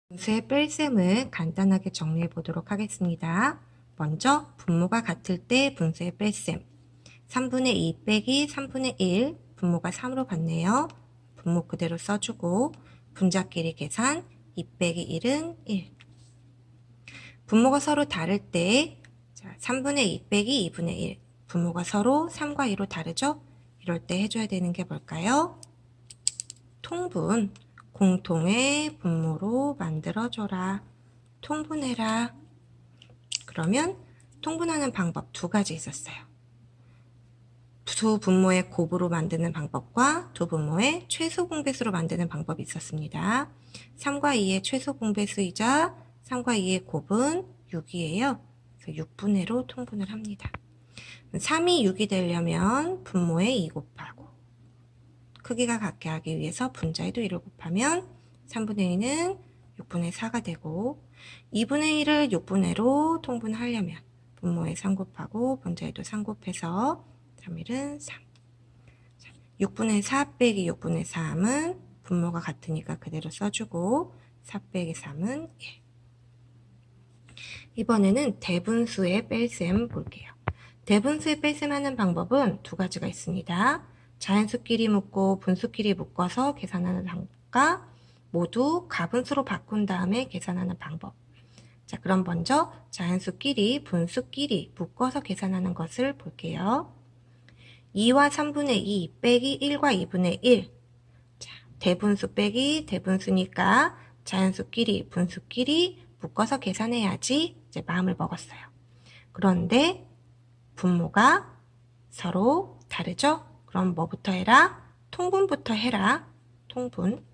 분수의 뺄셈을 간단하게 정리해 보도록 하겠습니다. 먼저 분모가 같을 때 분수의 뺄셈 3분의 2 빼기 3분의 1 분모가 3으로 같네요. 분모 그대로 써주고 분자끼리 계산 2 빼기 1은 1 분모가 서로 다를 때 3분의 2 빼기 2분의 1 분모가 서로 3과 2로 다르죠? 이럴 때 해줘야 되는 게 뭘까요? 통분 공통의 분모로 만들어줘라. 통분해라. 그러면 통분하는 방법 두 가지 있었어요. 두 분모의 곱으로 만드는 방법과 두 분모의 최소 공배수로 만드는 방법이 있었습니다. 3과 2의 최소 공배수이자 3과 2의 곱은 6이에요. 그래서 6분의로 통분을 합니다. 3이 6이 되려면 분모에 2 곱하고 크기가 같게 하기 위해서 분자에도 1을 곱하면 3분의 2는 6분의 4가 되고 2분의 1을 6분의로 통분하려면 분모에 3 곱하고 분자에도 3 곱해서 3일은 3 6분의 4 빼기 6분의 3은 분모가 같으니까 그대로 써주고 4 빼기 3은 1 이번에는 대분수의 뺄셈 볼게요. 대분수의 뺄셈 하는 방법은 두 가지가 있습니다. 자연수끼리 묶고 분수끼리 묶어서 계산하는 방법과 모두 가분수로 바꾼 다음에 계산하는 방법. 자, 그럼 먼저 자연수끼리 분수끼리 묶어서 계산하는 것을 볼게요. 2와 3분의 2 빼기 1과 2분의 1. 자, 대분수 빼기 대분수니까 자연수끼리 분수끼리 묶어서 계산해야지 이제 마음을 먹었어요. 그런데 분모가 서로 다르죠? 그럼 뭐부터 해라? 통분부터 해라. 통분.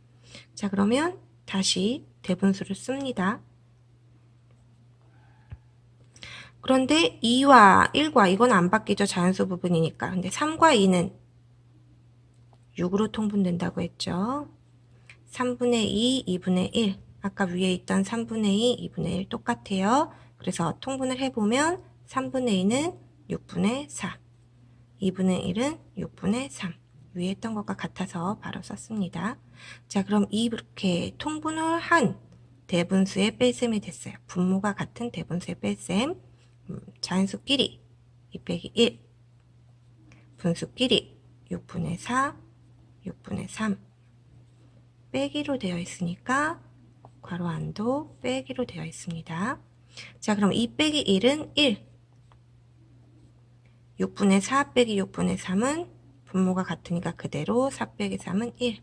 자, 그러면 다시 대분수를 씁니다. 그런데 2와 1과 이건 안 바뀌죠. 자연수 부분이니까. 근데 3과 2는 6으로 통분된다고 했죠. 3분의 2, 2분의 1. 아까 위에 있던 3분의 2, 2분의 1 똑같아요. 그래서 통분을 해보면 3분의 2는 6분의 4. 2분의 1은 6분의 3. 위에 했던 것과 같아서 바로 썼습니다. 자, 그럼 이렇게 통분을 한 대분수의 뺄셈이 됐어요. 분모가 같은 대분수의 뺄셈. 자연수끼리 2 빼기 1. 분수끼리 6분의 4, 6분의 3. 빼기로 되어 있으니까 괄호 안도 빼기로 되어 있습니다. 자, 그럼 2 빼기 1은 1. 6분의 4 빼기 6분의 3은 분모가 같으니까 그대로 4 빼기 3은 1.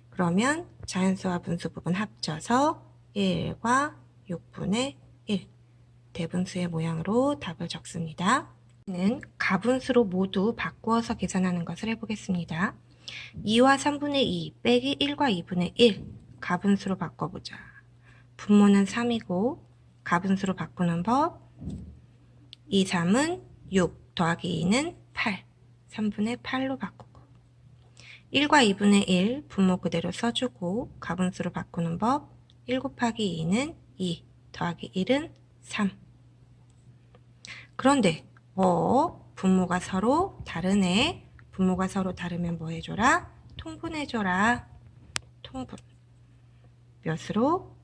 그러면 자연수와 분수 부분 합쳐서 1과 6분의 1. 대분수의 모양으로 답을 적습니다. 는 가분수로 모두 바꾸어서 계산하는 것을 해보겠습니다. 2와 3분의 2 빼기 1과 2분의 1 가분수로 바꿔보자. 분모는 3이고 가분수로 바꾸는 법 2, 3은 6 더하기 2는 8 3분의 8로 바꾸고 1과 2분의 1 분모 그대로 써주고 가분수로 바꾸는 법 1 곱하기 2는 2 더하기 1은 3 그런데 분모가 서로 다르네. 분모가 서로 다르면 뭐 해줘라? 통분해줘라. 통분. 몇으로?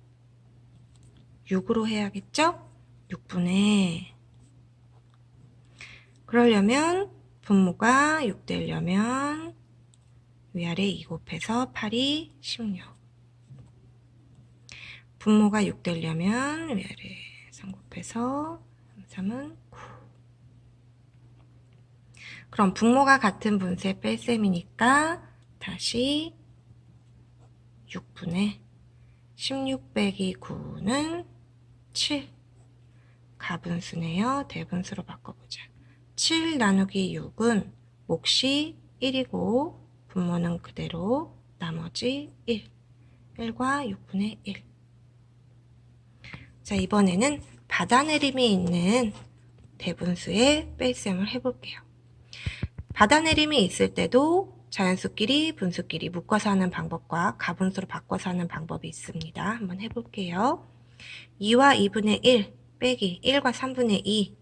6으로 해야겠죠? 6분의. 그러려면 분모가 6 되려면 위아래 2 곱해서 8이 16. 분모가 6 되려면 위아래 3 곱해서 3은 9. 그럼 분모가 같은 분수의 뺄셈이니까 다시 6분의 16 빼기 9는 7. 가분수네요. 대분수로 바꿔보자. 7 나누기 6은 몫이 1이고 분모는 그대로 나머지 1. 1과 6분의 1. 자, 이번에는 받아내림이 있는 대분수의 뺄셈을 해볼게요. 받아내림이 있을 때도 자연수끼리 분수끼리 묶어서 하는 방법과 가분수로 바꿔서 하는 방법이 있습니다. 한번 해볼게요. 2와 2분의 1 빼기 1과 3분의 2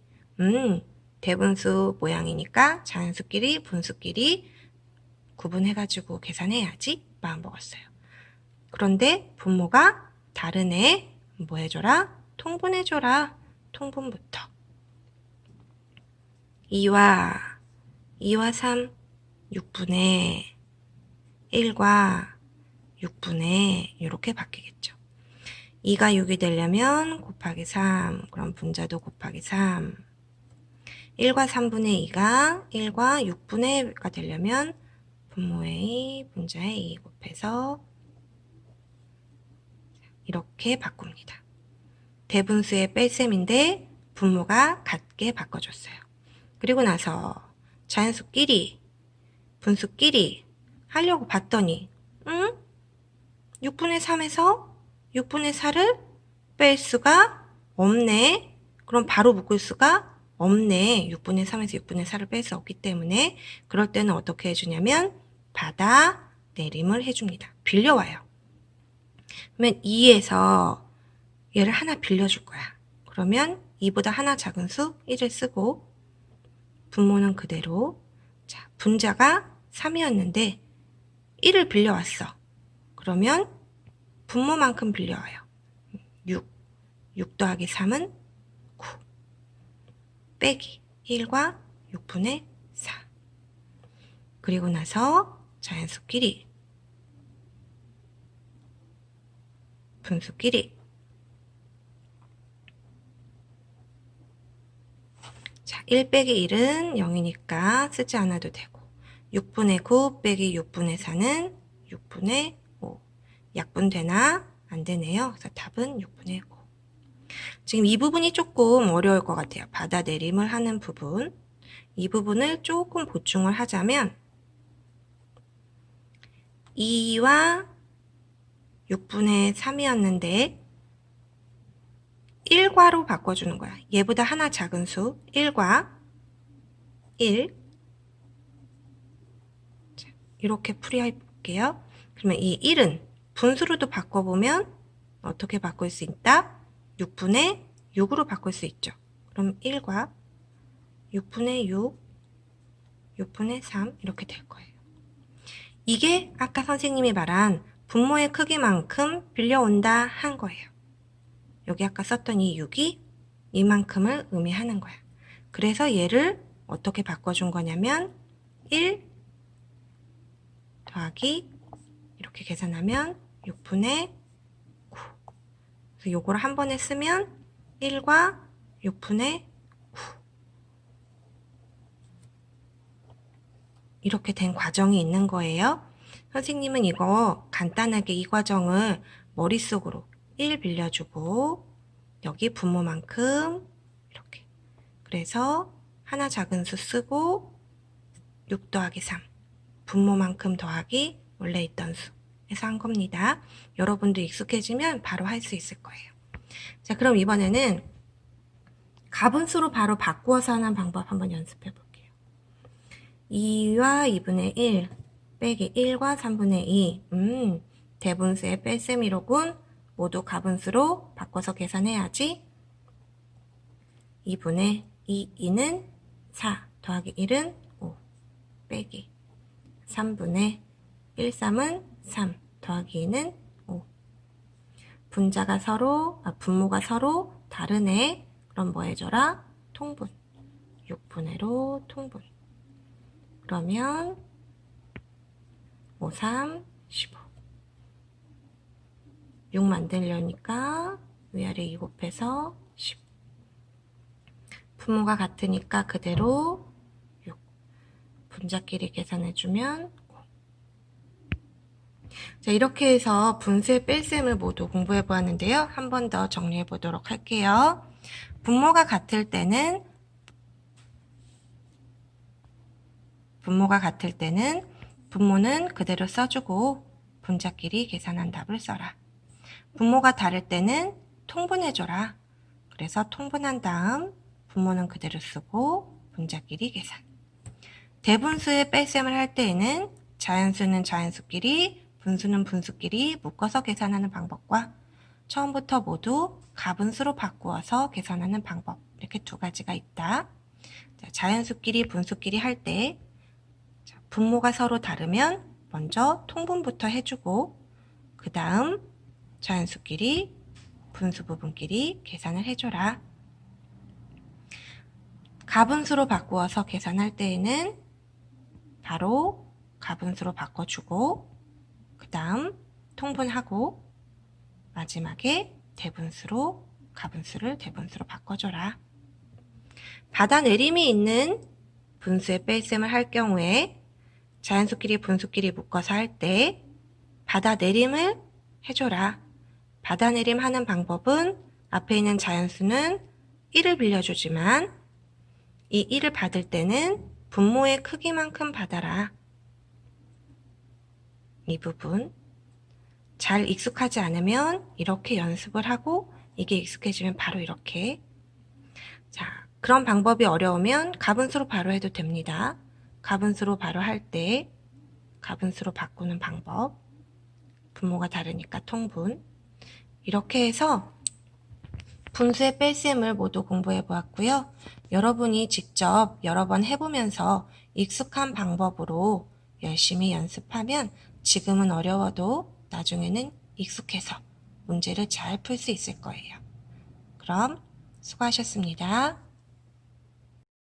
대분수 모양이니까 자연수끼리 분수끼리 구분해가지고 계산해야지 마음 먹었어요. 그런데 분모가 다르네. 뭐 해줘라? 통분해줘라. 통분부터. 2와 3 6분의 1과 6분의 이렇게 바뀌겠죠. 2가 6이 되려면 곱하기 3, 그럼 분자도 곱하기 3. 1과 3분의 2가 1과 6분의 1가 되려면 분모의 2, 분자의 2 곱해서 이렇게 바꿉니다. 대분수의 뺄셈인데 분모가 같게 바꿔줬어요. 그리고 나서 자연수끼리, 분수끼리 하려고 봤더니 6분의 3에서 6분의 4를 뺄 수가 없네. 그럼 바로 묶을 수가 없네. 6분의 3에서 6분의 4를 뺄 수 없기 때문에 그럴 때는 어떻게 해주냐면 받아 내림을 해줍니다. 빌려와요. 그러면 2에서 얘를 하나 빌려줄 거야. 그러면 2보다 하나 작은 수 1을 쓰고 분모는 그대로. 자, 분자가 3이었는데 1을 빌려왔어. 그러면 분모만큼 빌려와요. 6 더하기 3은 9 빼기 1과 6분의 4. 그리고 나서 자연수끼리, 분수끼리. 자, 1 빼기 1은 0이니까 쓰지 않아도 되고 6분의 9 빼기 6분의 4는 6분의 5. 약분되나? 안 되네요. 그래서 답은 6분의 5. 지금 이 부분이 조금 어려울 것 같아요. 받아내림을 하는 부분. 이 부분을 조금 보충을 하자면 2와 6분의 3이었는데 1과로 바꿔주는 거야. 얘보다 하나 작은 수 1과 1. 자, 이렇게 풀이해볼게요. 그러면 이 1은 분수로도 바꿔보면 어떻게 바꿀 수 있다? 6분의 6으로 바꿀 수 있죠. 그럼 1과 6분의 6, 6분의 3 이렇게 될 거예요. 이게 아까 선생님이 말한 분모의 크기만큼 빌려온다 한 거예요. 여기 아까 썼던 이 6이 이만큼을 의미하는 거야. 그래서 얘를 어떻게 바꿔준 거냐면 1 더하기 이렇게 계산하면 6분의 9. 그래서 요거를 한 번에 쓰면 1과 6분의 9. 이렇게 된 과정이 있는 거예요. 선생님은 이거 간단하게 이 과정을 머릿속으로 1 빌려주고 여기 분모만큼 이렇게. 그래서 하나 작은 수 쓰고 6 더하기 3. 분모만큼 더하기 원래 있던 수 해서 한 겁니다. 여러분도 익숙해지면 바로 할 수 있을 거예요. 자, 그럼 이번에는 가분수로 바로 바꾸어서 하는 방법 한번 연습해 볼게요. 2와 2분의 1 빼기 1과 3분의 2. 대분수의 뺄셈이로군. 모두 가분수로 바꿔서 계산해야지. 2분의 2는 4 더하기 1은 5 빼기 3분의 1, 3은 3 더하기 2는 5. 분모가 서로 다르네. 그럼 뭐 해줘라? 통분. 6분의로 통분. 그러면 5, 3, 15. 6 만들려니까 위아래 2 곱해서 10. 분모가 같으니까 그대로 6. 분자끼리 계산해주면 5. 자, 이렇게 해서 분수의 뺄셈을 모두 공부해 보았는데요. 한 번 더 정리해 보도록 할게요. 분모가 같을 때는 분모는 그대로 써주고 분자끼리 계산한 답을 써라. 분모가 다를 때는 통분해줘라. 그래서 통분한 다음 분모는 그대로 쓰고 분자끼리 계산. 대분수의 뺄셈을 할 때에는 자연수는 자연수끼리, 분수는 분수끼리 묶어서 계산하는 방법과 처음부터 모두 가분수로 바꾸어서 계산하는 방법, 이렇게 두 가지가 있다. 자, 자연수끼리, 분수끼리 할 때 분모가 서로 다르면 먼저 통분부터 해주고 그 다음 자연수끼리, 분수 부분끼리 계산을 해줘라. 가분수로 바꾸어서 계산할 때에는 바로 가분수로 바꿔주고 그 다음 통분하고 마지막에 대분수로 가분수를 대분수로 바꿔줘라. 받아내림이 있는 분수의 뺄셈을 할 경우에 자연수끼리 분수끼리 묶어서 할 때 받아내림을 해줘라. 받아내림 하는 방법은 앞에 있는 자연수는 1을 빌려주지만 이 1을 받을 때는 분모의 크기만큼 받아라. 이 부분 잘 익숙하지 않으면 이렇게 연습을 하고 이게 익숙해지면 바로 이렇게. 자, 그런 방법이 어려우면 가분수로 바로 해도 됩니다. 가분수로 바로 할 때 가분수로 바꾸는 방법, 분모가 다르니까 통분. 이렇게 해서 분수의 뺄셈을 모두 공부해 보았고요. 여러분이 직접 여러 번 해보면서 익숙한 방법으로 열심히 연습하면 지금은 어려워도 나중에는 익숙해서 문제를 잘 풀 수 있을 거예요. 그럼 수고하셨습니다.